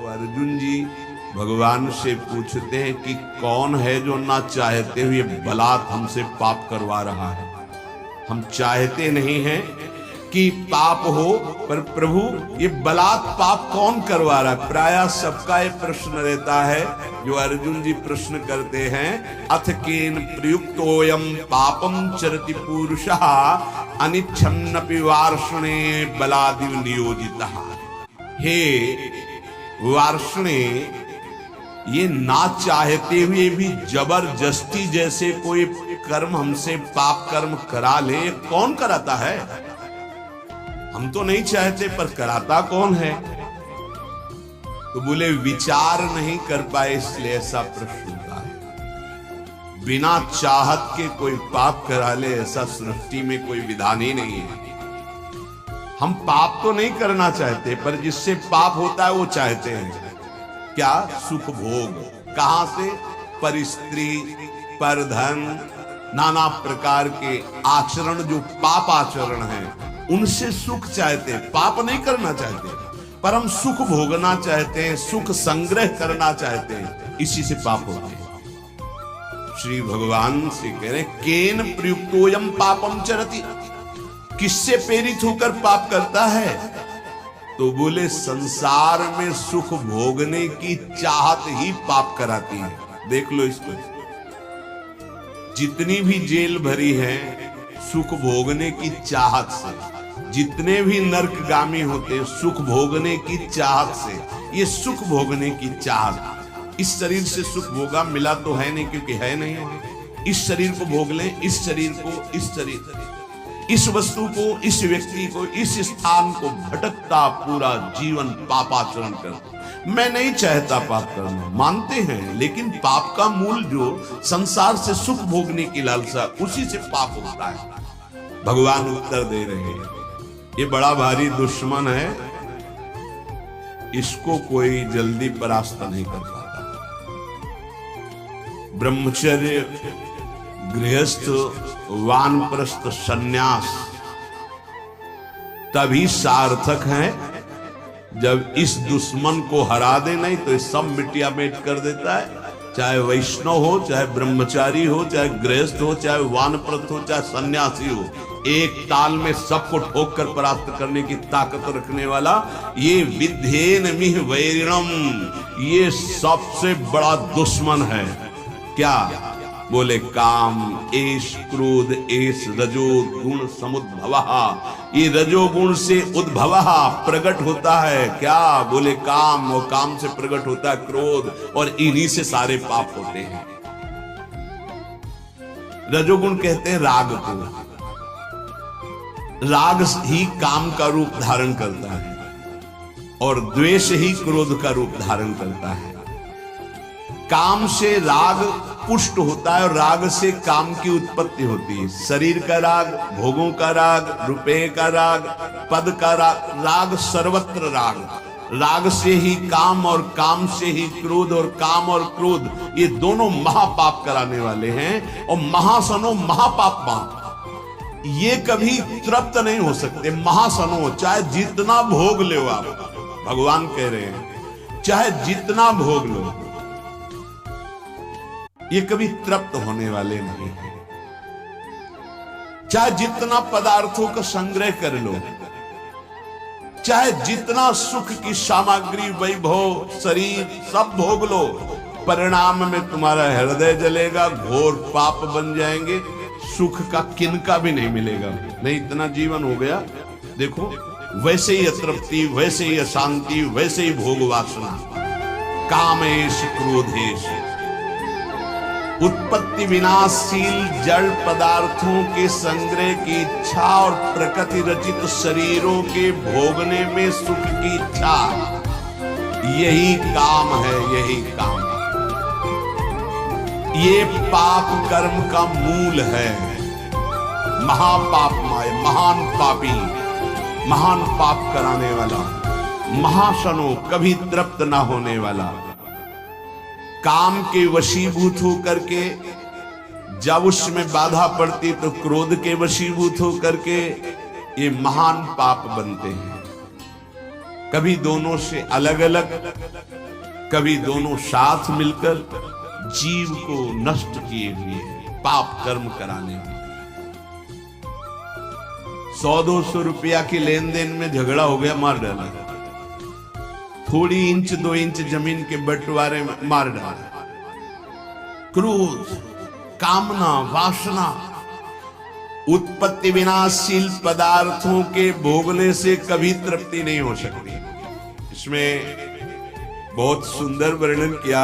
तो अर्जुन जी भगवान से पूछते हैं कि कौन है जो ना चाहते हुए बलात् हमसे पाप करवा रहा है। हम चाहते नहीं हैं कि पाप हो, पर प्रभु ये बलात् पाप कौन करवा रहा है। प्रायः सबका ये प्रश्न रहता है जो अर्जुन जी प्रश्न करते हैं, अथ केन प्रयुक्तोयम पापम चरति पुरुषः अनिच्छन्नपि वार्ष्णे बलादिव नियोजितः। हे वार्ष्णे, ये ना चाहते हुए भी जबरदस्ती जैसे कोई कर्म हमसे पाप कर्म करा ले, कौन कराता है। हम तो नहीं चाहते पर कराता कौन है। तो बोले विचार नहीं कर पाए इसलिए ऐसा प्रश्न होता है। बिना चाहत के कोई पाप करा ले ऐसा सृष्टि में कोई विधान ही नहीं है। हम पाप तो नहीं करना चाहते पर जिससे पाप होता है वो चाहते हैं। क्या? सुख भोग। कहां से? पर स्त्री, पर धन, नाना प्रकार के आचरण जो पाप आचरण हैं उनसे सुख चाहते हैं। पाप नहीं करना चाहते पर हम सुख भोगना चाहते हैं, सुख संग्रह करना चाहते हैं, इसी से पाप होते हैं। श्री भगवान से कह रहे केन प्रयुक्तोयम पापम चरति, किससे प्रेरित होकर पाप करता है। तो बोले संसार में सुख भोगने की चाहत ही पाप कराती है। देख लो इसको, जितनी भी जेल भरी है सुख भोगने की चाहत से, जितने भी नरकगामी होते सुख भोगने की चाहत से। ये सुख भोगने की चाहत, इस शरीर से सुख भोगा मिला तो है नहीं क्योंकि है नहीं है। इस शरीर को भोग लें, इस शरीर को, इस शरीर, इस वस्तु को, इस व्यक्ति को, इस स्थान को भटकता पूरा जीवन पापाचरण करता। मैं नहीं चाहता पाप करना, मानते हैं, लेकिन पाप का मूल जो संसार से सुख भोगने की लालसा, उसी से पाप होता है। भगवान उत्तर दे रहे हैं ये बड़ा भारी दुश्मन है, इसको कोई जल्दी परास्त नहीं कर पाता। ब्रह्मचर्य, गृहस्थ, वानप्रस्थ, सन्यास तभी सार्थक है जब इस दुश्मन को हरा दे, नहीं तो सब मिटिया मेट कर देता है। चाहे वैष्णव हो, चाहे ब्रह्मचारी हो, चाहे गृहस्थ हो, चाहे वानप्रस्थ हो, चाहे सन्यासी हो, एक ताल में सबको ठोक कर परास्त करने की ताकत रखने वाला ये विद्धेन मिह वैरिणम, ये सबसे बड़ा दुश्मन है। क्या? बोले काम, एष क्रोध, एष रजो गुण समुद्भवः। ये रजोगुण से उद्भव प्रकट होता है। क्या? बोले काम, और काम से प्रकट होता है क्रोध, और इन्हीं से सारे पाप होते हैं। रजोगुण कहते हैं राग को, राग ही काम का रूप धारण करता है और द्वेष ही क्रोध का रूप धारण करता है। काम से राग पुष्ट होता है और राग से काम की उत्पत्ति होती है। शरीर का राग, भोगों का राग, रुपये का राग, पद का राग, राग सर्वत्र राग। राग से ही काम और काम से ही क्रोध, और काम और क्रोध ये दोनों महापाप कराने वाले हैं। और महासनो महापाप, ये कभी तृप्त नहीं हो सकते। महासनो, चाहे जितना भोग लो आप, भगवान कह रहे हैं चाहे जितना भोग लो, ये कभी तृप्त होने वाले नहीं है। चाहे जितना पदार्थों का संग्रह कर लो, चाहे जितना सुख की सामग्री, वैभव, शरीर सब भोग लो, परिणाम में तुम्हारा हृदय जलेगा, घोर पाप बन जाएंगे, सुख का किनका भी नहीं मिलेगा। नहीं, इतना जीवन हो गया। देखो वैसे ही अतृप्ति, वैसे ही अशांति, वैसे ही भोग वासना, कामेश क्रोधेश, उत्पत्ति विनाशशील जड़ पदार्थों के संग्रह की इच्छा और प्रकृति रचित शरीरों के भोगने में सुख की इच्छा, यही काम है, यही काम। ये पाप कर्म का मूल है। महापापमय, महान पापी, महान पाप कराने वाला, महाशनो, कभी तृप्त ना होने वाला, काम के वशीभूत होकर के जब उसमें बाधा पड़ती तो क्रोध के वशीभूत होकर के ये महान पाप बनते हैं। कभी दोनों से अलग अलग, कभी दोनों साथ मिलकर जीव को नष्ट किए हुए, पाप कर्म कराने हुए। 100-200 रुपया की लेन देन में झगड़ा हो गया, मार डाला। थोड़ी इंच 2 इंच जमीन के बंटवारे में मार डाला। क्रोध, कामना, वासना, उत्पत्ति विनाशशील पदार्थों के भोगने से कभी तृप्ति नहीं हो सकती। इसमें बहुत सुंदर वर्णन किया